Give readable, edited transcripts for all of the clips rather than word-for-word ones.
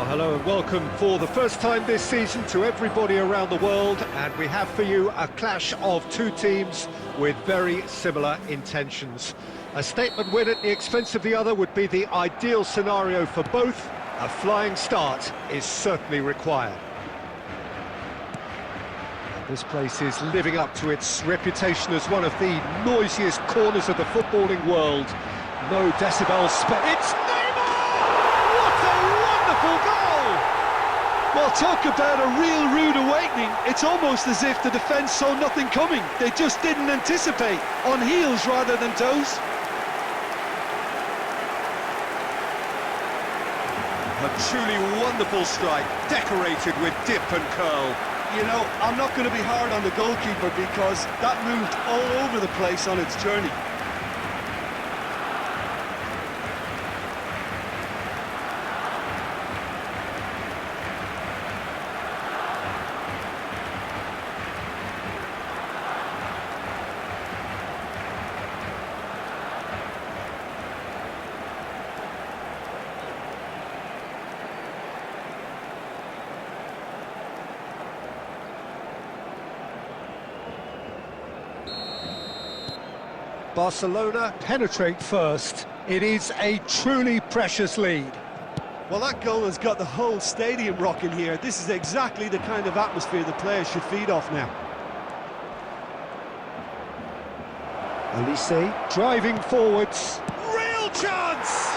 Hello and welcome for the first time this season to everybody around the world, and we have for you a clash of two teams with very similar intentions. A statement win at the expense of the other would be the ideal scenario for both. A flying start is certainly required. And this place is living up to its reputation as one of the noisiest corners of the footballing world. No decibels It's Well, talk about a real rude awakening. It's almost as if the defence saw nothing coming. They just didn't anticipate, on heels rather than toes. A truly wonderful strike, decorated with dip and curl. You know, I'm not going to be hard on the goalkeeper because that moved all over the place on its journey. Barcelona penetrate first. It is a truly precious lead. Well, that goal has got the whole stadium rocking here. This is exactly the kind of atmosphere the players should feed off now. Elise driving forwards. Real chance!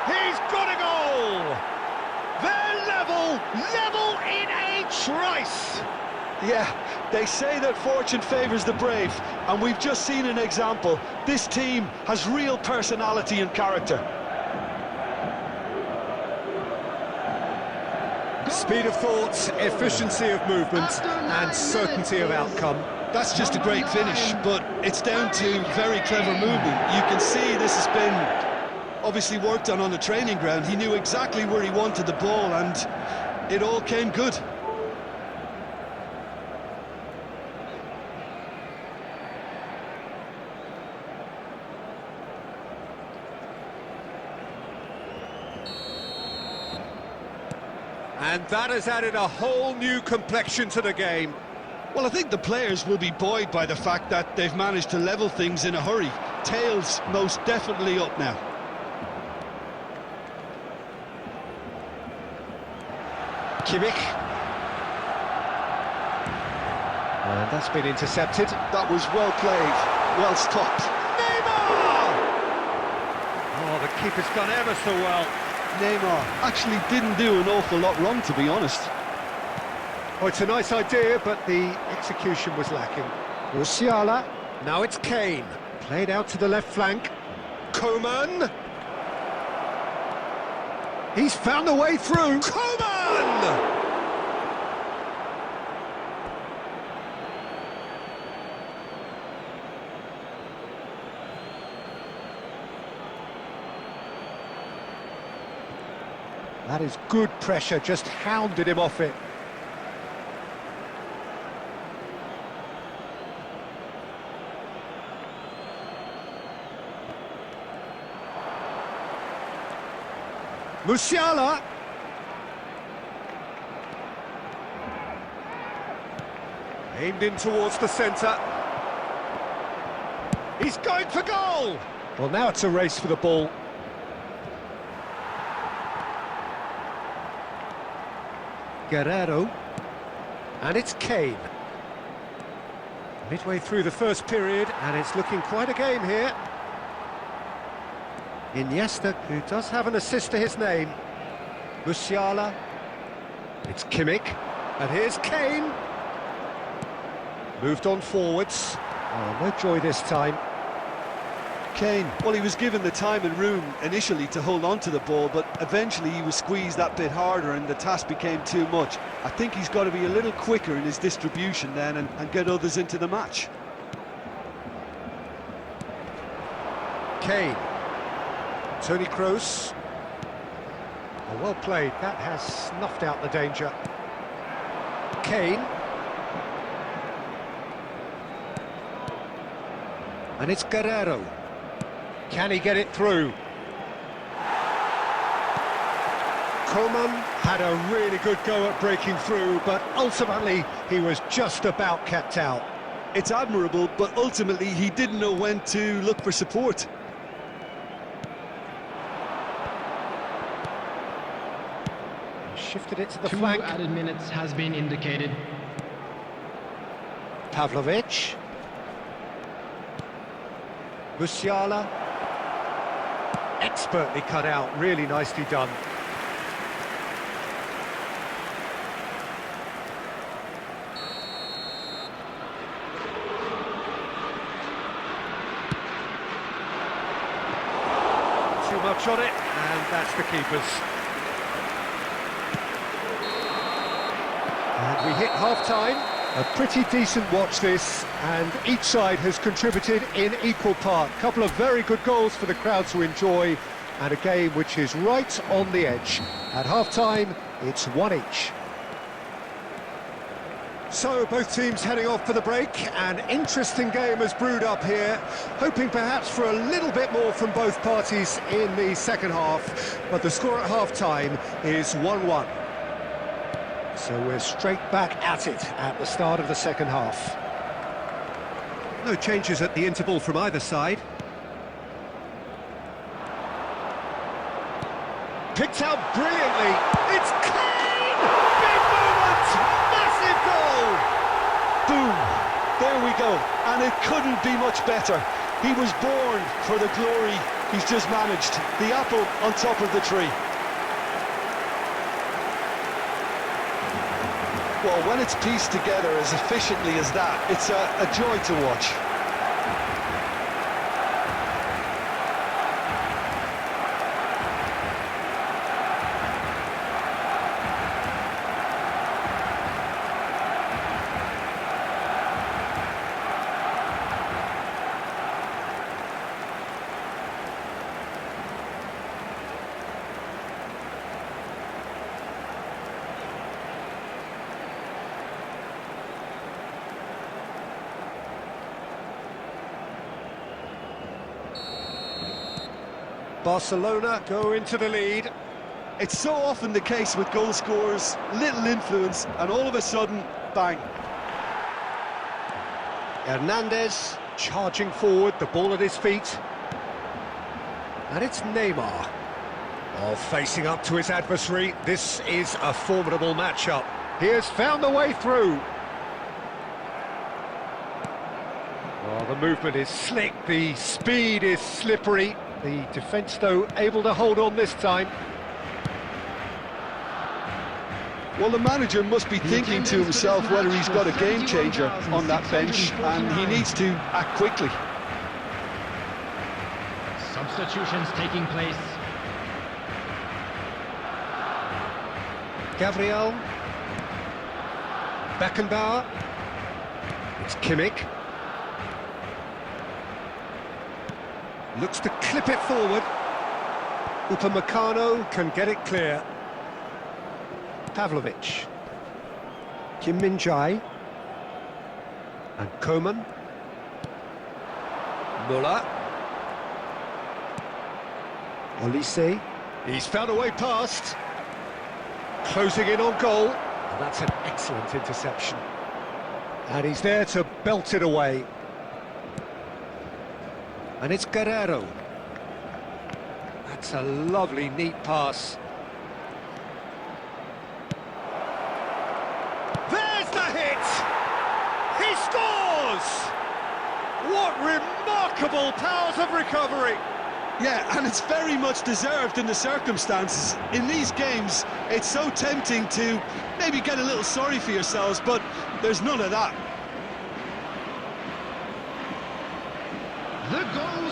He's got a goal! They're level in a trice! Yeah, they say that fortune favours the brave, and we've just seen an example. This team has real personality and character. Speed of thought, efficiency of movement, and certainty of outcome. That's just a great finish, but it's down to very clever movement. You can see this has been obviously worked on the training ground. He knew exactly where he wanted the ball, and it all came good. And that has added a whole new complexion to the game. Well, I think the players will be buoyed by the fact that they've managed to level things in a hurry. Tails most definitely up now. Kimmich. And that's been intercepted. That was well played, well stopped. Neymar! Oh, the keeper's done ever so well. Neymar actually didn't do an awful lot wrong, to be honest. Oh, it's a nice idea, but the execution was lacking. Musiala. Now it's Kane. Played out to the left flank. Coman. He's found a way through. Coman! That is good pressure, just hounded him off it. Musiala. Aimed in towards the centre. He's going for goal! Well, now it's a race for the ball. Guerrero, and it's Kane. Midway through the first period, and it's looking quite a game here. Iniesta, who does have an assist to his name. Musiala, it's Kimmich, and here's Kane. Moved on forwards. Oh, no joy this time. Kane, well, he was given the time and room initially to hold on to the ball, but eventually he was squeezed that bit harder and the task became too much. I think he's got to be a little quicker in his distribution then and get others into the match. Kane. Toni Kroos. Oh, well played. That has snuffed out the danger. Kane. And it's Guerrero. Can he get it through? Coman had a really good go at breaking through, but ultimately he was just about kept out. It's admirable, but ultimately he didn't know when to look for support. Shifted it to the 2 flank. added minutes has been indicated. Pavlovic. Musiala. Expertly cut out, really nicely done. Too much on it, and that's the keeper's. And we hit half-time. A pretty decent watch this, and each side has contributed in equal part. A couple of very good goals for the crowd to enjoy, and a game which is right on the edge. At half-time, it's 1 each. So, both teams heading off for the break. An interesting game has brewed up here, hoping perhaps for a little bit more from both parties in the second half, but the score at half-time is 1-1. So we're straight back at it at the start of the second half. No changes at the interval from either side. Picked out brilliantly. It's Kane! Big moment! Massive goal! Boom! There we go. And it couldn't be much better. He was born for the glory he's just managed. The apple on top of the tree. Well, when it's pieced together as efficiently as that, it's a joy to watch. Barcelona go into the lead. It's so often the case with goal scorers, little influence, and all of a sudden, bang. Hernandez charging forward, the ball at his feet. And it's Neymar. Oh, facing up to his adversary. This is a formidable matchup. He has found the way through. Oh, the movement is slick, the speed is slippery. The defence, though, able to hold on this time. Well, the manager must be thinking to himself whether he's got a game changer on that bench, and he needs to act quickly. Substitutions taking place. Gabriel. Beckenbauer. It's Kimmich. Looks to clip it forward. Upamecano can get it clear. Pavlovic. Kim Min-jae. And Coman. Muller. Olise. He's found a way past. Closing in on goal. And that's an excellent interception. And he's there to belt it away. And it's Guerrero. That's a lovely, neat pass. There's the hit! He scores! What remarkable powers of recovery! Yeah, and it's very much deserved in the circumstances. In these games, it's so tempting to maybe get a little sorry for yourselves, but there's none of that.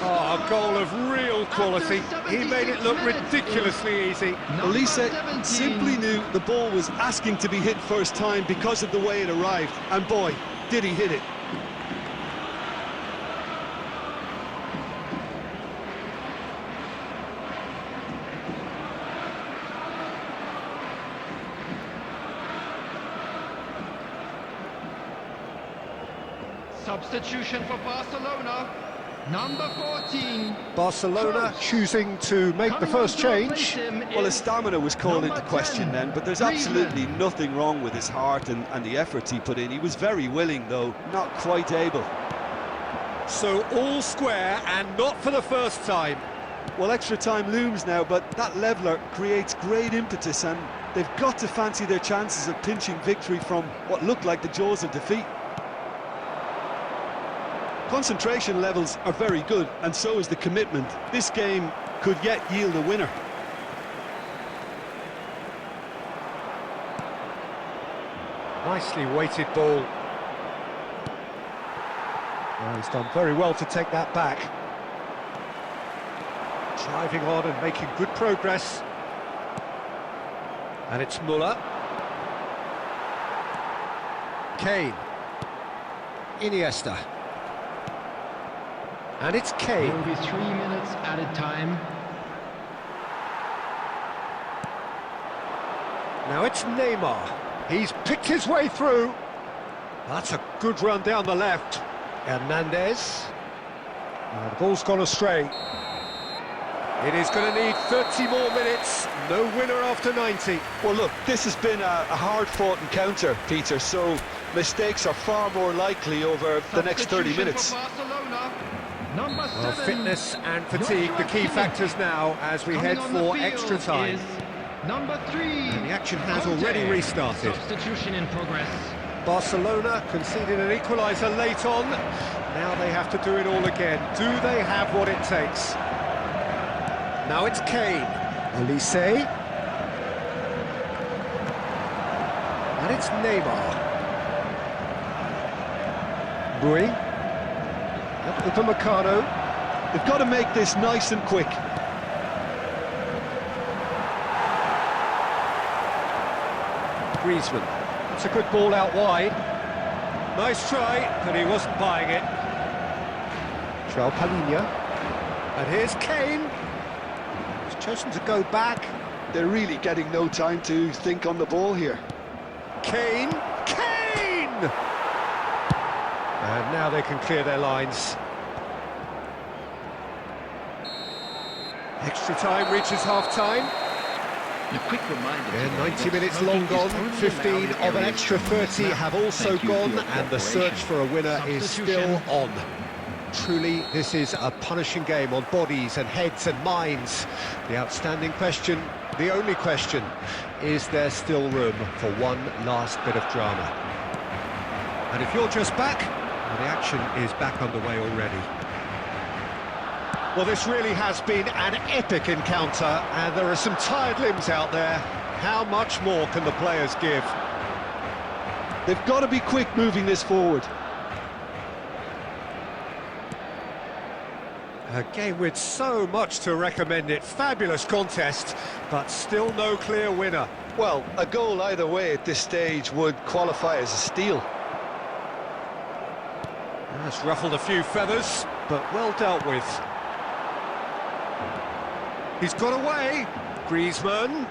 Oh, a goal of real quality. He made it look ridiculously easy. Olise simply knew the ball was asking to be hit first time because of the way it arrived. And boy, did he hit it. Substitution for Barcelona. Number 14. Barcelona choosing to make the first change. Well, his stamina was called into question then, but there's absolutely nothing wrong with his heart and the efforts he put in. He was very willing, though, not quite able. So all square, and not for the first time. Well, extra time looms now, but that leveller creates great impetus, and they've got to fancy their chances of pinching victory from what looked like the jaws of defeat. Concentration levels are very good, and so is the commitment. This game could yet yield a winner. Nicely weighted ball. Well, he's done very well to take that back. Driving on and making good progress. And it's Müller. Kane. Iniesta. And it's Kane. There will be 3 minutes added time. Now it's Neymar. He's picked his way through. That's a good run down the left. Hernandez. The ball's gone astray. It is going to need 30 more minutes. No winner after 90. Well, look, this has been a hard-fought encounter, Peter, so mistakes are far more likely over the next 30 minutes. Well, fitness and fatigue, the key factors now as we head for extra time. Number 3. And the action has already restarted. Substitution in progress. Barcelona conceded an equaliser late on. Now they have to do it all again. Do they have what it takes? Now it's Kane. Elise. And it's Neymar. Bui. Upamecano. They've got to make this nice and quick. Griezmann. It's a good ball out wide. Nice try, but he wasn't buying it. João Palhinha. And here's Kane. He's chosen to go back. They're really getting no time to think on the ball here. Kane. Kane! And now they can clear their lines. Extra time reaches half-time. A quick reminder. Yeah, 90 minutes long gone, 15 of an extra 30 have also gone, and the search for a winner is still on. Truly, this is a punishing game on bodies and heads and minds. The outstanding question, the only question, is there still room for one last bit of drama? And if you're just back, well, the action is back underway already. Well, this really has been an epic encounter, and there are some tired limbs out there. How much more can the players give? They've got to be quick moving this forward. A game with so much to recommend it. Fabulous contest, but still no clear winner. Well, a goal either way at this stage would qualify as a steal. That's ruffled a few feathers, but well dealt with. He's got away. Griezmann.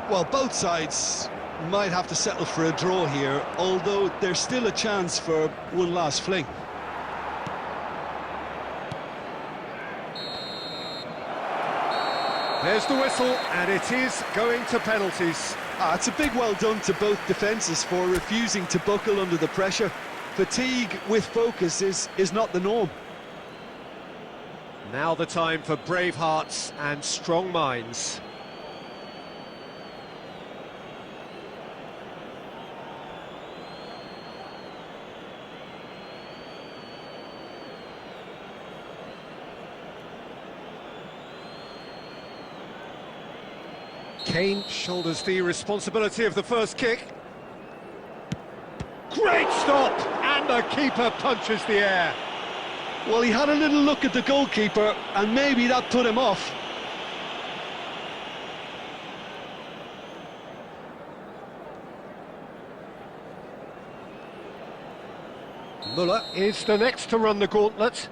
Well, both sides might have to settle for a draw here, although there's still a chance for one last fling. There's the whistle, and it is going to penalties. It's a big well done to both defences for refusing to buckle under the pressure. Fatigue with focus is not the norm. Now the time for brave hearts and strong minds. Kane shoulders the responsibility of the first kick. Great stop! And the keeper punches the air. Well, he had a little look at the goalkeeper, and maybe that put him off. Müller is the next to run the gauntlet.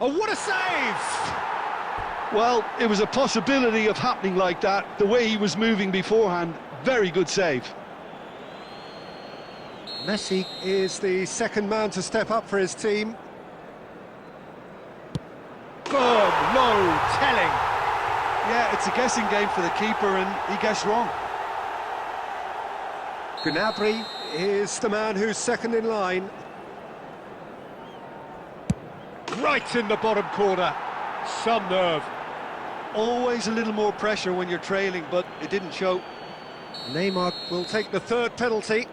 Oh, what a save! Well, it was a possibility of happening like that, the way he was moving beforehand. Very good save. Messi is the second man to step up for his team. Boom, low, telling. Yeah, it's a guessing game for the keeper, and he guessed wrong. Gnabry is the man who's second in line. Right in the bottom corner. Some nerve. Always a little more pressure when you're trailing, but it didn't show. Neymar will take the third penalty.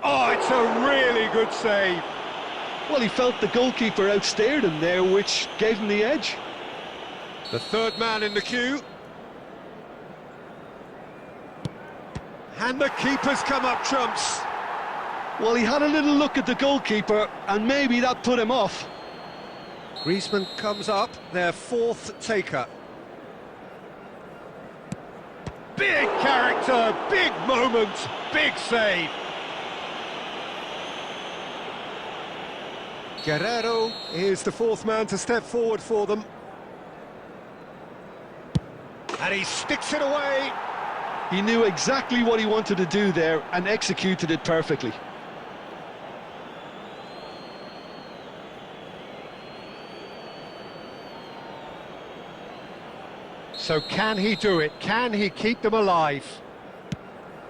Oh, it's a really good save. Well, he felt the goalkeeper outstared him there, which gave him the edge. The third man in the queue. And the keeper's come up trumps. Well, he had a little look at the goalkeeper, and maybe that put him off. Griezmann comes up, their fourth taker. Big character, big moment, big save. Guerrero is the fourth man to step forward for them. And he sticks it away. He knew exactly what he wanted to do there and executed it perfectly. So can he do it? Can he keep them alive?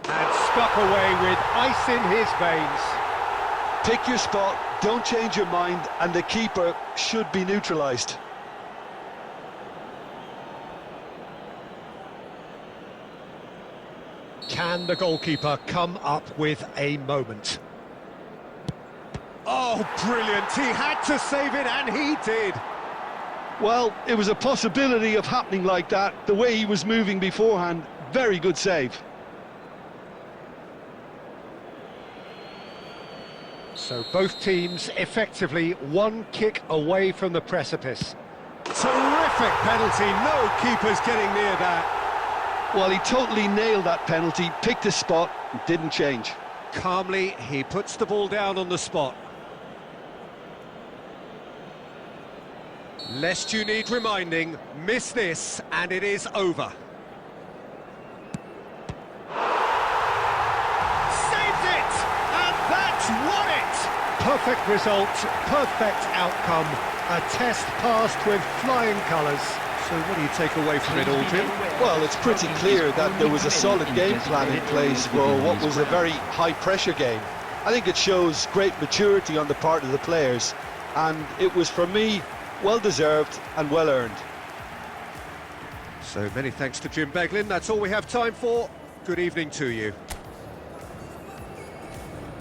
And stuck away with ice in his veins. Pick your spot, don't change your mind, and the keeper should be neutralised. Can the goalkeeper come up with a moment? Oh, brilliant! He had to save it, and he did. Well, it was a possibility of happening like that, the way he was moving beforehand. Very good save. So both teams effectively one kick away from the precipice. Terrific penalty, no keeper's getting near that. Well, he totally nailed that penalty, picked his spot, and didn't change. Calmly, he puts the ball down on the spot. Lest you need reminding, miss this and it is over. Saved it! And that's won it! Perfect result, perfect outcome. A test passed with flying colours. So what do you take away from it all, Jim? Well, it's pretty clear that there was a solid game plan in place for what was a very high-pressure game. I think it shows great maturity on the part of the players, and it was, for me, well-deserved and well-earned. So many thanks to Jim Beglin. That's all we have time for. Good evening to you.